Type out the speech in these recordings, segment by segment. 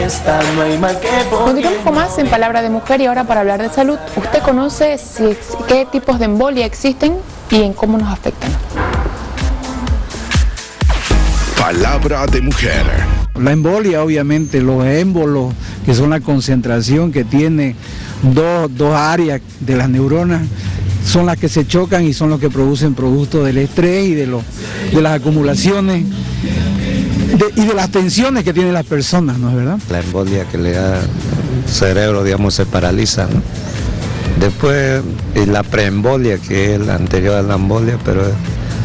esta no hay mal que Continuamos con más en Palabra de Mujer y ahora para hablar de salud. ¿Usted conoce qué tipos de embolia existen y en cómo nos afectan? Palabra de Mujer. La embolia, obviamente, los émbolos, que son la concentración que tiene dos áreas de las neuronas, son las que se chocan y son los que producen productos del estrés y de las acumulaciones y de las tensiones que tienen las personas, ¿no es verdad? La embolia que le da al cerebro, digamos, se paraliza, ¿no? Después la preembolia, que es la anterior a la embolia, pero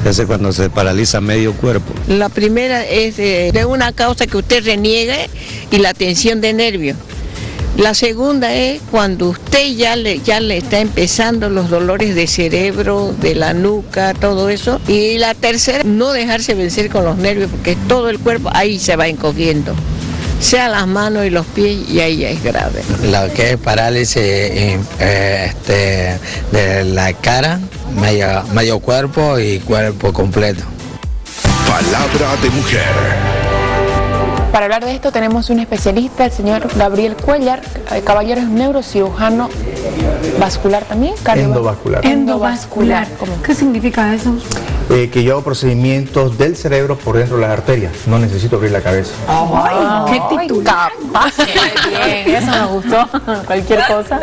ese es cuando se paraliza medio cuerpo. La primera es de una causa que usted reniegue y la tensión de nervios. La segunda es cuando usted ya le está empezando los dolores de cerebro, de la nuca, todo eso. Y la tercera, no dejarse vencer con los nervios, porque todo el cuerpo ahí se va encogiendo, sea las manos y los pies, y ahí ya es grave. Lo que es parálisis de la cara, medio cuerpo y cuerpo completo. Palabra de Mujer. Para hablar de esto tenemos un especialista, el señor Gabriel Cuellar. Caballero es neurocirujano vascular también. Endovascular. ¿Qué significa eso? Que yo hago procedimientos del cerebro por dentro de las arterias. No necesito abrir la cabeza. ¡Qué titular! Bien, eso me gustó. Cualquier cosa.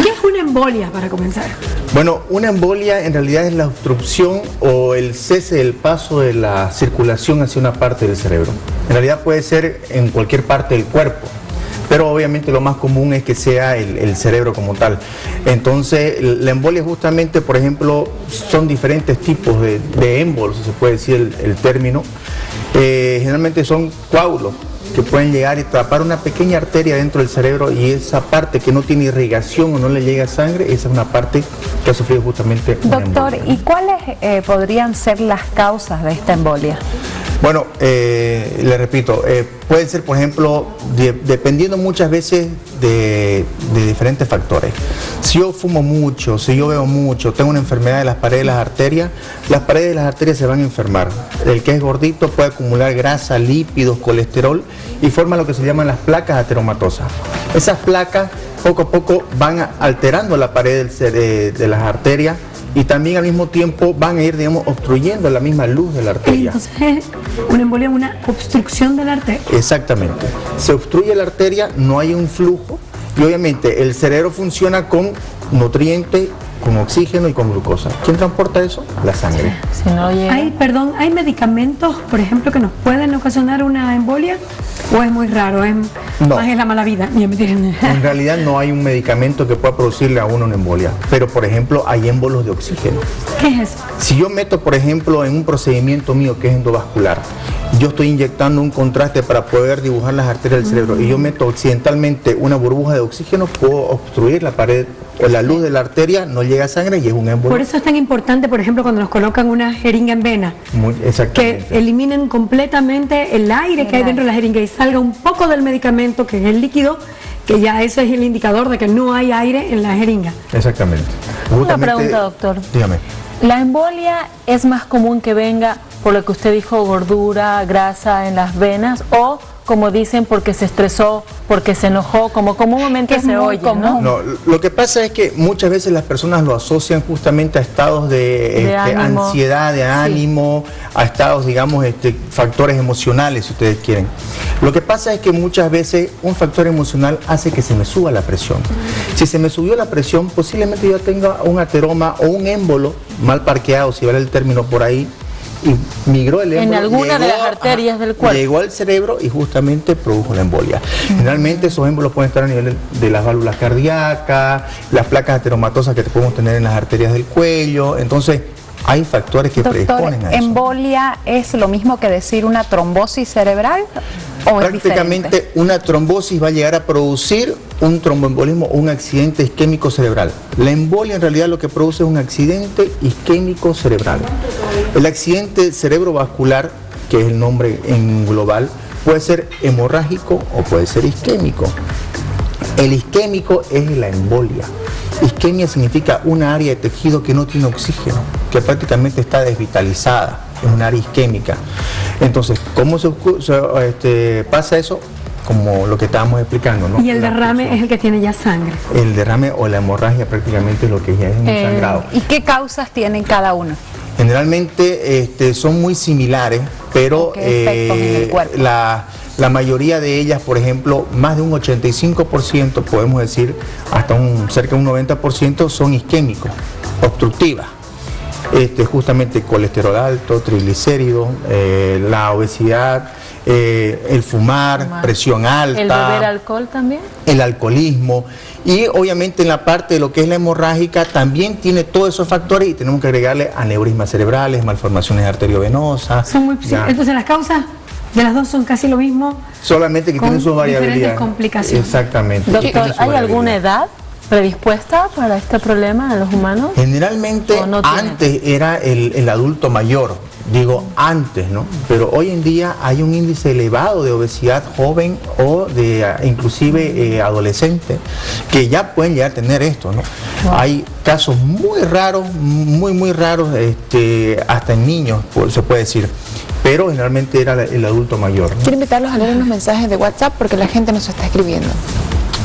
¿Qué es una embolia, para comenzar? Bueno, una embolia en realidad es la obstrucción o el cese del paso de la circulación hacia una parte del cerebro. En realidad puede ser en cualquier parte del cuerpo, pero obviamente lo más común es que sea el cerebro como tal. Entonces, la embolia justamente, por ejemplo, son diferentes tipos de émbolos, si se puede decir el término. Generalmente son coágulos que pueden llegar y tapar una pequeña arteria dentro del cerebro, y esa parte que no tiene irrigación o no le llega sangre, esa es una parte que ha sufrido justamente una Doctor, embolia. ¿y cuáles podrían ser las causas de esta embolia? Bueno, le repito, puede ser, por ejemplo, dependiendo muchas veces de diferentes factores. Si yo fumo mucho, si yo bebo mucho, tengo una enfermedad de las paredes de las arterias se van a enfermar. El que es gordito puede acumular grasa, lípidos, colesterol, y forma lo que se llaman las placas ateromatosas. Esas placas poco a poco van alterando la pared de las arterias, y también al mismo tiempo van a ir, digamos, obstruyendo la misma luz de la arteria. Entonces, una embolia es una obstrucción de la arteria. Exactamente. Se obstruye la arteria, no hay un flujo, y obviamente el cerebro funciona con nutrientes, con oxígeno y con glucosa. ¿Quién transporta eso? La sangre. Si no llega. ¿Hay medicamentos, por ejemplo, que nos pueden ocasionar una embolia? ¿O es muy raro? Más es la mala vida. En realidad no hay un medicamento que pueda producirle a uno una embolia, pero por ejemplo hay émbolos de oxígeno. ¿Qué es eso? Si yo meto, por ejemplo, en un procedimiento mío que es endovascular, yo estoy inyectando un contraste para poder dibujar las arterias del cerebro, y yo meto accidentalmente una burbuja de oxígeno, puedo obstruir la pared o la luz de la arteria, no llega sangre y es un émbolo. Por eso es tan importante, por ejemplo, cuando nos colocan una jeringa en vena, exactamente, que eliminen completamente el aire que hay dentro de la jeringa y salga un poco del medicamento, que es el líquido, que ya eso es el indicador de que no hay aire en la jeringa. Exactamente. Una pregunta, doctor. Dígame. ¿La embolia es más común que venga por lo que usted dijo, gordura, grasa en las venas, o como dicen, porque se estresó, porque se enojó, como comúnmente se oye, ¿no? No, lo que pasa es que muchas veces las personas lo asocian justamente a estados de ansiedad, de ánimo, a estados, digamos, factores emocionales, si ustedes quieren. Lo que pasa es que muchas veces un factor emocional hace que se me suba la presión. Si se me subió la presión, posiblemente yo tenga un ateroma o un émbolo mal parqueado, si vale el término por ahí, y migró el émbolo, en alguna de las arterias del cuerpo. Llegó al cerebro y justamente produjo la embolia. Generalmente esos émbolos pueden estar a nivel de las válvulas cardíacas, las placas ateromatosas que podemos tener en las arterias del cuello. Entonces, hay factores que predisponen a eso. ¿Embolia es lo mismo que decir una trombosis cerebral? ¿O prácticamente una trombosis va a llegar a producir un tromboembolismo o un accidente isquémico cerebral. La embolia en realidad lo que produce es un accidente isquémico cerebral. El accidente cerebrovascular, que es el nombre en global, puede ser hemorrágico o puede ser isquémico. El isquémico es la embolia. Isquemia significa una área de tejido que no tiene oxígeno, que prácticamente está desvitalizada, es una área isquémica. Entonces, ¿cómo pasa eso? como lo que estábamos explicando, ¿no? Y el derrame es el que tiene ya sangre. El derrame o la hemorragia prácticamente es lo que ya es un sangrado. ¿Y qué causas tienen cada uno? Generalmente son muy similares, pero ¿Qué efectos en el cuerpo? la mayoría de ellas, por ejemplo, más de un 85%, podemos decir, hasta cerca de un 90% son isquémicos, obstructivas. Justamente colesterol alto, triglicéridos, la obesidad, el fumar, presión alta. ¿El beber alcohol también? El alcoholismo. Y obviamente en la parte de lo que es la hemorrágica también tiene todos esos factores y tenemos que agregarle aneurismas cerebrales, malformaciones arteriovenosas. Son muy entonces las causas de las dos son casi lo mismo. Solamente que tienen sus variabilidades. Diferentes complicaciones. Exactamente. Doctor, ¿hay alguna edad predispuesta para este problema en los humanos? Generalmente antes era el adulto mayor, digo antes, ¿no? Pero hoy en día hay un índice elevado de obesidad joven o de inclusive adolescente que ya pueden llegar a tener esto, ¿no? Wow. Hay casos muy raros, muy raros, hasta en niños, se puede decir. Pero generalmente era el adulto mayor, ¿no? Quiero invitarlos a leer unos mensajes de WhatsApp porque la gente nos está escribiendo.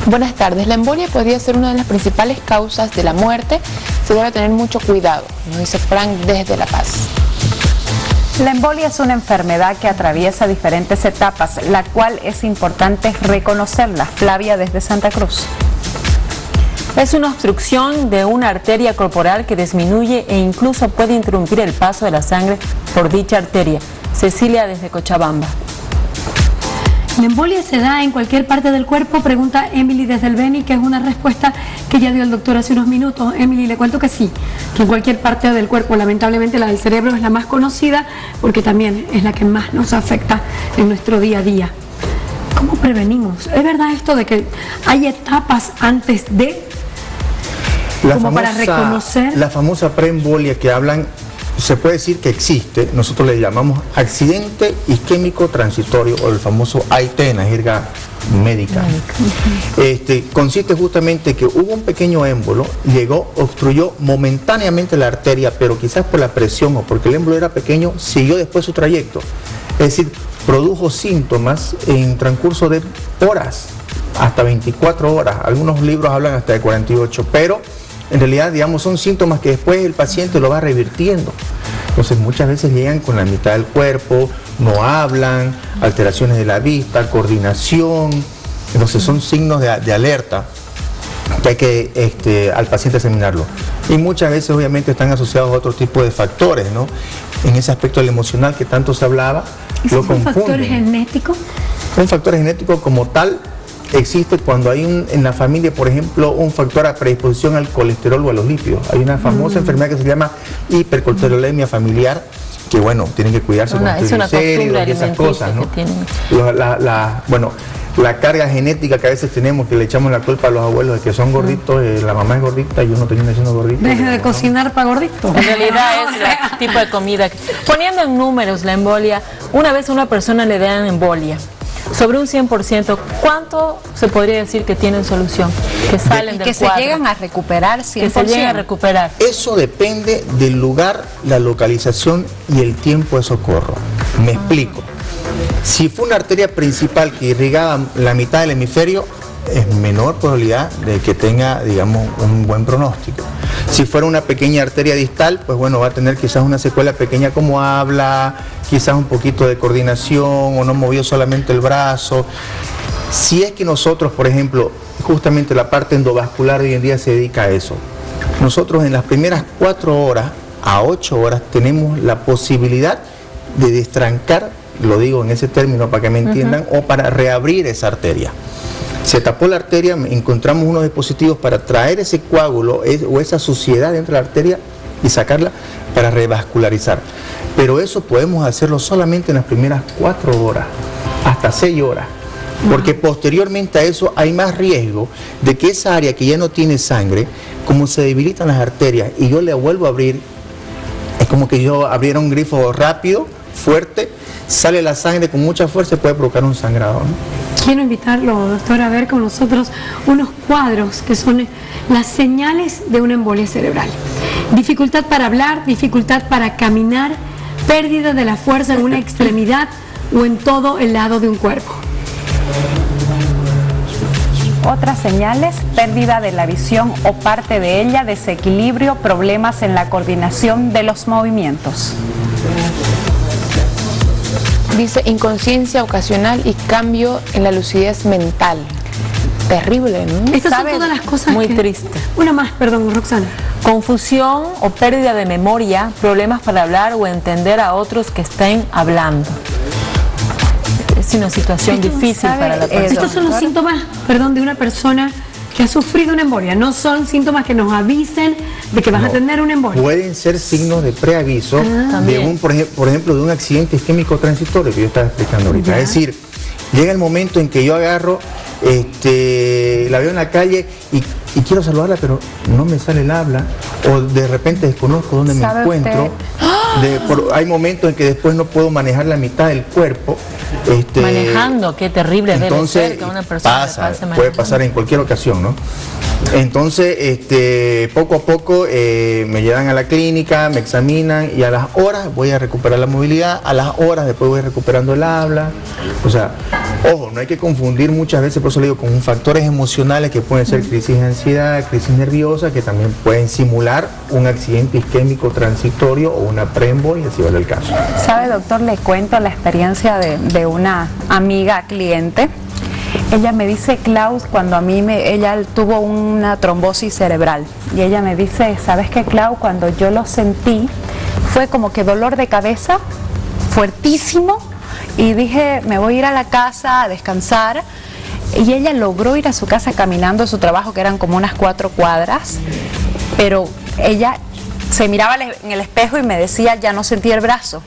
Buenas tardes, la embolia podría ser una de las principales causas de la muerte, se debe tener mucho cuidado, nos dice Frank desde La Paz. La embolia es una enfermedad que atraviesa diferentes etapas, la cual es importante reconocerla. Flavia desde Santa Cruz. Es una obstrucción de una arteria corporal que disminuye e incluso puede interrumpir el paso de la sangre por dicha arteria. Cecilia desde Cochabamba. ¿La embolia se da en cualquier parte del cuerpo? Pregunta Emily desde el Beni, que es una respuesta que ya dio el doctor hace unos minutos. Emily, le cuento que sí, que en cualquier parte del cuerpo. Lamentablemente la del cerebro es la más conocida porque también es la que más nos afecta en nuestro día a día. ¿Cómo prevenimos? ¿Es verdad esto de que hay etapas antes de, para reconocer? La famosa preembolia que hablan, se puede decir que existe, nosotros le llamamos accidente isquémico transitorio o el famoso AIT en la jerga médica. Consiste justamente que hubo un pequeño émbolo, obstruyó momentáneamente la arteria, pero quizás por la presión o porque el émbolo era pequeño, siguió después su trayecto. Es decir, produjo síntomas en transcurso de horas, hasta 24 horas, algunos libros hablan hasta de 48, pero en realidad, digamos, son síntomas que después el paciente lo va revirtiendo. Entonces muchas veces llegan con la mitad del cuerpo, no hablan, alteraciones de la vista, coordinación. Entonces son signos de alerta que hay que al paciente examinarlo. Y muchas veces obviamente están asociados a otro tipo de factores, ¿no? En ese aspecto del emocional que tanto se hablaba, lo confunden. ¿Un factor genético? Un factor genético como tal existe cuando hay en la familia, por ejemplo, un factor a predisposición al colesterol o a los lípidos. Hay una famosa enfermedad que se llama hipercolesterolemia familiar, que bueno, tienen que cuidarse con triglicéridos y esas cosas, ¿no? La carga genética que a veces tenemos, que le echamos la culpa a los abuelos de que son gorditos, la mamá es gordita y uno termina siendo gordito. Deje de cocinar para gordito. En realidad es el tipo de comida. Poniendo en números la embolia, una vez a una persona le dan embolia, sobre un 100%, ¿cuánto se podría decir que tienen solución? Que salen del cuadro. Que se llegan a recuperar 100%. Que se lleguen a recuperar. Eso depende del lugar, la localización y el tiempo de socorro. Me explico. Si fue una arteria principal que irrigaba la mitad del hemisferio, es menor probabilidad de que tenga, digamos, un buen pronóstico. Si fuera una pequeña arteria distal, pues bueno, va a tener quizás una secuela pequeña como habla, quizás un poquito de coordinación o no movió solamente el brazo. Si es que nosotros, por ejemplo, justamente la parte endovascular hoy en día se dedica a eso. Nosotros en las primeras 4 horas a 8 horas tenemos la posibilidad de destrancar, lo digo en ese término para que me entiendan, o para reabrir esa arteria. Se tapó la arteria, encontramos unos dispositivos para traer ese coágulo o esa suciedad dentro de la arteria y sacarla para revascularizar. Pero eso podemos hacerlo solamente en las primeras 4 horas, hasta 6 horas. Porque posteriormente a eso hay más riesgo de que esa área que ya no tiene sangre, como se debilitan las arterias y yo le vuelvo a abrir, es como que yo abriera un grifo rápido, fuerte, sale la sangre con mucha fuerza y puede provocar un sangrado, ¿no? Quiero invitarlo, doctor, a ver con nosotros unos cuadros que son las señales de una embolia cerebral. Dificultad para hablar, dificultad para caminar, pérdida de la fuerza en una extremidad o en todo el lado de un cuerpo. Otras señales: pérdida de la visión o parte de ella, desequilibrio, problemas en la coordinación de los movimientos. Dice inconsciencia ocasional y cambio en la lucidez mental. Terrible, ¿no? Estas son todas las cosas muy que... triste. Una más, perdón, Roxana. Confusión o pérdida de memoria, problemas para hablar o entender a otros que estén hablando. Es una situación difícil para la persona. Estos son los síntomas, perdón, de una persona que ha sufrido una embolia. No son síntomas que nos avisen de que vas a tener una embolia. Pueden ser signos de preaviso de un, por ejemplo, de un accidente isquémico transitorio que yo estaba explicando ahorita. Es decir, llega el momento en que yo agarro, la veo en la calle y quiero saludarla, pero no me sale el habla, o de repente desconozco dónde me encuentro. Hay momentos en que después no puedo manejar la mitad del cuerpo. Manejando, qué terrible entonces, debe ser que una persona puede pasar en cualquier ocasión, ¿no? Entonces, poco a poco me llevan a la clínica, me examinan y a las horas voy a recuperar la movilidad, a las horas después voy recuperando el habla. O sea, ojo, no hay que confundir muchas veces, por eso le digo, con factores emocionales que pueden ser crisis de ansiedad, crisis nerviosa, que también pueden simular un accidente isquémico transitorio o una preembolia, si vale el caso. ¿Sabe, doctor? Le cuento la experiencia de una amiga cliente. Ella me dice, Klaus, cuando ella tuvo una trombosis cerebral, y ella me dice, ¿sabes qué, Klaus? Cuando yo lo sentí, fue como que dolor de cabeza fuertísimo, y dije, me voy a ir a la casa a descansar, y ella logró ir a su casa caminando a su trabajo, que eran como unas 4 cuadras, pero ella se miraba en el espejo y me decía, ya no sentía el brazo.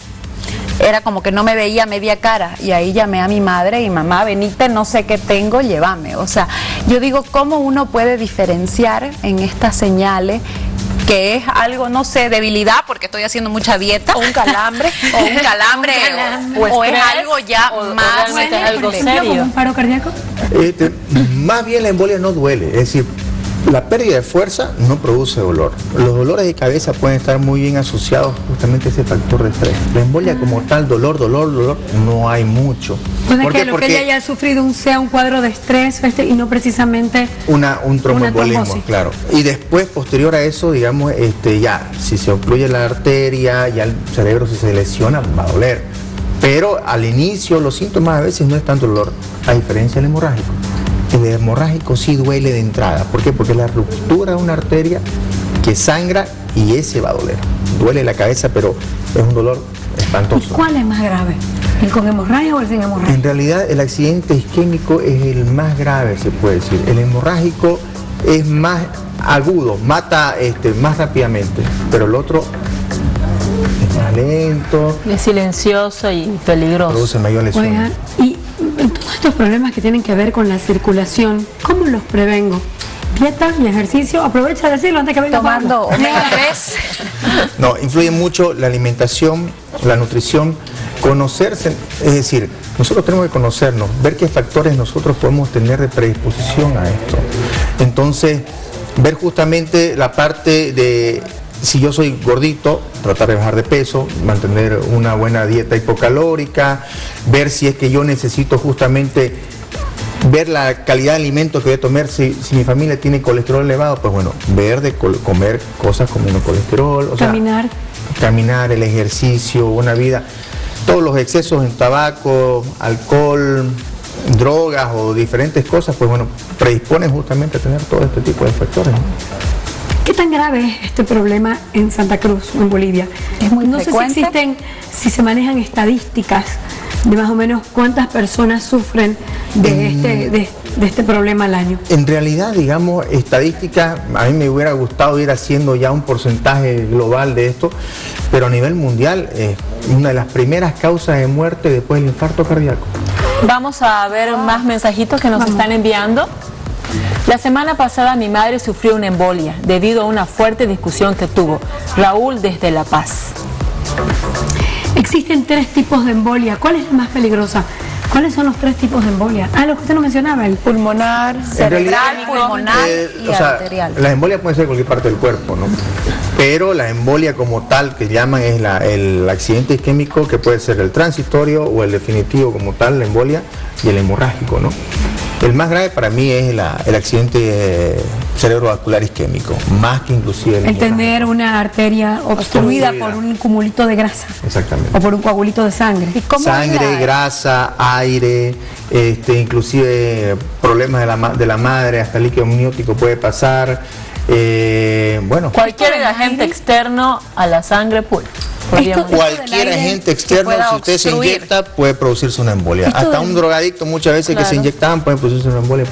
Era como que no me veía media cara, y ahí llamé a mi madre y mamá, venite, no sé qué tengo, llévame. O sea, yo digo, ¿cómo uno puede diferenciar en estas señales que es algo, no sé, debilidad porque estoy haciendo mucha dieta, o un calambre, o es algo ya más algo serio, como un paro cardíaco? Más bien la embolia no duele, es decir, la pérdida de fuerza no produce dolor. Los dolores de cabeza pueden estar muy bien asociados justamente a ese factor de estrés. La embolia como tal, dolor, no hay mucho. Puede que lo que ella haya sufrido sea un cuadro de estrés y no precisamente un tromboembolismo, claro. Y después, posterior a eso, digamos, ya, si se ocluye la arteria, ya el cerebro, si se lesiona, va a doler. Pero al inicio los síntomas a veces no es tanto dolor, a diferencia del hemorrágico. El hemorrágico sí duele de entrada. ¿Por qué? Porque es la ruptura de una arteria que sangra y ese va a doler. Duele la cabeza, pero es un dolor espantoso. ¿Y cuál es más grave? ¿El con hemorragia o el sin hemorragia? En realidad el accidente isquémico es el más grave, se puede decir. El hemorrágico es más agudo, mata más rápidamente, pero el otro es más lento. Es silencioso y peligroso. Produce mayor lesión. Oigan, y todos estos problemas que tienen que ver con la circulación, ¿cómo los prevengo? Dieta y ejercicio, aprovecha de decirlo antes que venga tomando omega 3. No, influye mucho la alimentación, la nutrición, conocerse, es decir, nosotros tenemos que conocernos, ver qué factores nosotros podemos tener de predisposición a esto. Entonces, ver justamente la parte de, si yo soy gordito, tratar de bajar de peso, mantener una buena dieta hipocalórica, ver si es que yo necesito justamente ver la calidad de alimento que voy a tomar. Si mi familia tiene colesterol elevado, pues bueno, ver de comer cosas con menos colesterol, o caminar, el ejercicio, una vida, todos los excesos en tabaco, alcohol, drogas o diferentes cosas, pues bueno, predisponen justamente a tener todo este tipo de factores, ¿no? ¿Qué tan grave es este problema en Santa Cruz o en Bolivia? Es muy no frecuente. Sé si se manejan estadísticas de más o menos cuántas personas sufren de este problema al año. En realidad, digamos, estadísticas, a mí me hubiera gustado ir haciendo ya un porcentaje global de esto, pero a nivel mundial es una de las primeras causas de muerte después del infarto cardíaco. Vamos a ver más mensajitos que nos están enviando. La semana pasada mi madre sufrió una embolia debido a una fuerte discusión que tuvo. Raúl desde La Paz. Existen 3 tipos de embolia. ¿Cuál es la más peligrosa? ¿Cuáles son los 3 tipos de embolia? Lo que usted nos mencionaba, el pulmonar, cerebral, pulmonar y arterial. Las embolias pueden ser en cualquier parte del cuerpo, ¿no? Pero la embolia como tal, que llaman, es el accidente isquémico, que puede ser el transitorio o el definitivo como tal, la embolia, y el hemorrágico, ¿no? El más grave para mí es el accidente cerebrovascular isquémico, más que inclusive el tener una arteria obstruida por un cumulito de grasa. Exactamente. O por un coagulito de sangre. ¿Y cómo Sangre, grasa, aire, inclusive problemas de la madre, hasta líquido amniótico puede pasar. Bueno, cualquier agente externo a la sangre pura. Cualquier agente externo, si usted se inyecta, puede producirse una embolia. Hasta un drogadicto muchas veces que se inyectaban puede producirse una embolia.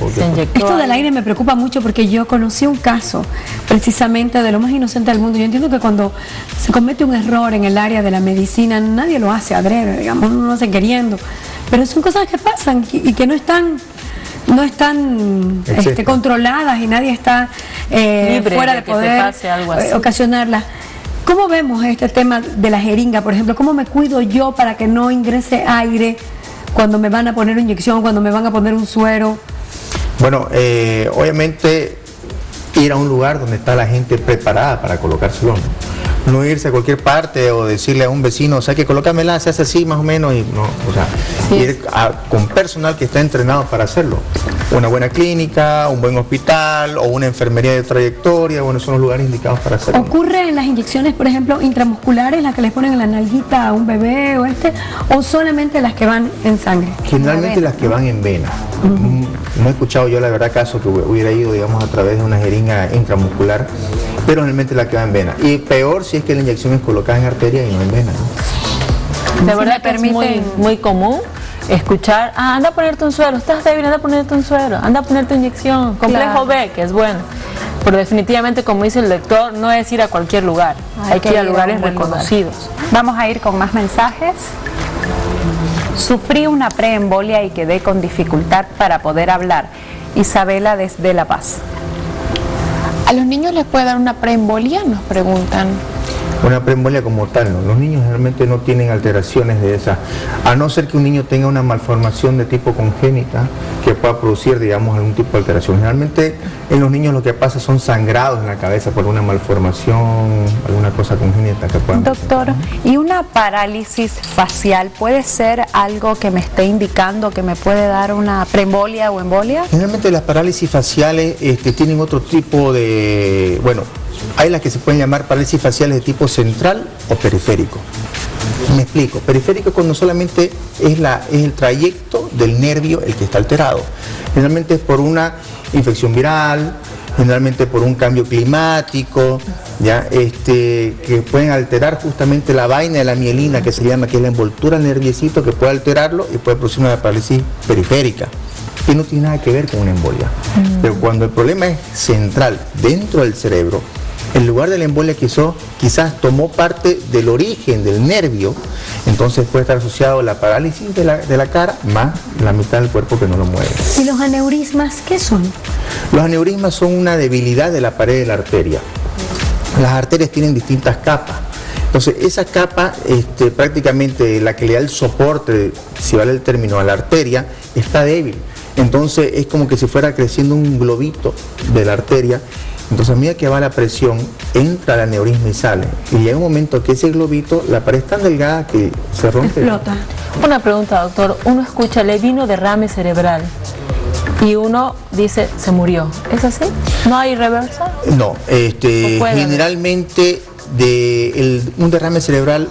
Esto del aire me preocupa mucho porque yo conocí un caso precisamente de lo más inocente del mundo. Yo entiendo que cuando se comete un error en el área de la medicina, nadie lo hace adrede, digamos, uno lo hace queriendo. Pero son cosas que pasan y que no están controladas y nadie está libre fuera de poder ocasionarlas. ¿Cómo vemos este tema de la jeringa, por ejemplo? ¿Cómo me cuido yo para que no ingrese aire cuando me van a poner una inyección, cuando me van a poner un suero? Bueno, obviamente ir a un lugar donde está la gente preparada para colocárselo. No irse a cualquier parte o decirle a un vecino, o sea, que colócamela, se hace así más o menos, y no, o sea, ir con personal que está entrenado para hacerlo. Una buena clínica, un buen hospital o una enfermería de trayectoria, bueno, son los lugares indicados para hacerlo. ¿Ocurre en las inyecciones, por ejemplo, intramusculares, las que les ponen en la nalguita a un bebé o solamente las que van en sangre? Generalmente las que van en vena. No he escuchado yo la verdad caso que hubiera ido, digamos, a través de una jeringa intramuscular, pero generalmente la que va en vena. Y peor si es que la inyección es colocada en arteria y no en vena, ¿no? De verdad que es muy común escuchar, anda a ponerte un suero, estás débil, anda a ponerte un suero, anda a ponerte inyección, complejo B, que es bueno. Pero definitivamente, como dice el doctor, no es ir a cualquier lugar, hay que ir a lugares reconocidos. Vamos a ir con más mensajes. Sufrí una preembolia y quedé con dificultad para poder hablar. Isabela desde La Paz. ¿A los niños les puede dar una preembolia? Nos preguntan. Una preembolia como tal, ¿no? Los niños realmente no tienen alteraciones de esa, a no ser que un niño tenga una malformación de tipo congénita que pueda producir, digamos, algún tipo de alteración. Generalmente en los niños lo que pasa son sangrados en la cabeza por una malformación, alguna cosa congénita que puedan Doctor, presentar. ¿Y una parálisis facial puede ser algo que me esté indicando que me puede dar una preembolia o embolia? Generalmente las parálisis faciales tienen otro tipo de, bueno, hay las que se pueden llamar parálisis faciales de tipo central o periférico. Me explico. Periférico es cuando solamente es el trayecto del nervio el que está alterado. Generalmente es por una infección viral, generalmente por un cambio climático, ya que pueden alterar justamente la vaina de la mielina, que se llama, que es la envoltura del nerviecito, que puede alterarlo y puede producir una parálisis periférica, que no tiene nada que ver con una embolia. Pero cuando el problema es central dentro del cerebro, en lugar de la embolia quizás tomó parte del origen del nervio, entonces puede estar asociado a la parálisis de la cara más la mitad del cuerpo que no lo mueve. ¿Y los aneurismas qué son? Los aneurismas son una debilidad de la pared de la arteria. Las arterias tienen distintas capas. Entonces esa capa, prácticamente la que le da el soporte, si vale el término, a la arteria, está débil. Entonces es como que si fuera creciendo un globito de la arteria. Entonces a medida que va la presión, entra el aneurisma y sale. Y llega un momento que ese globito, la pared es tan delgada que se rompe. Explota. Una pregunta, doctor. Uno escucha, le vino derrame cerebral. Y uno dice, se murió. ¿Es así? ¿No hay reversa? No, generalmente un derrame cerebral,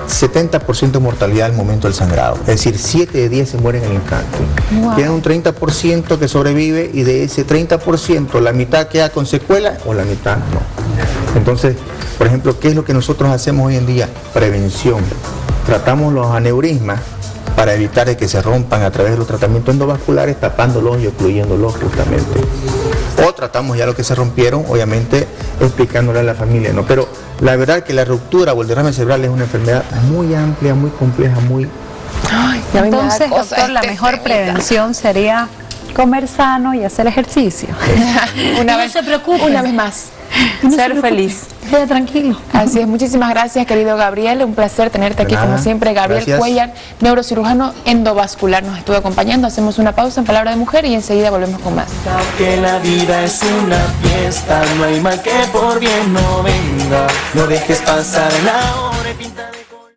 70% de mortalidad al momento del sangrado, es decir, 7 de 10 se mueren en el instante. Wow. Queda un 30% que sobrevive y de ese 30% la mitad queda con secuela o la mitad no. Entonces, por ejemplo, ¿qué es lo que nosotros hacemos hoy en día? Prevención. Tratamos los aneurismas para evitar de que se rompan a través de los tratamientos endovasculares, tapándolos y ocluyéndolos justamente. O tratamos ya lo que se rompieron, obviamente explicándole a la familia, ¿no? Pero la verdad que la ruptura o el derrame cerebral es una enfermedad muy amplia, muy compleja, muy... Entonces, doctor, la mejor prevención sería comer sano y hacer ejercicio. No se preocupe. Una vez más. Ser feliz. Quede tranquilo. Así es, muchísimas gracias, querido Gabriel, un placer tenerte aquí como siempre. Gabriel Cuellar, neurocirujano endovascular, nos estuvo acompañando. Hacemos una pausa en Palabra de Mujer y enseguida volvemos con más. Que la vida es una fiesta, no hay mal que por bien no venga, no dejes pasar la hora.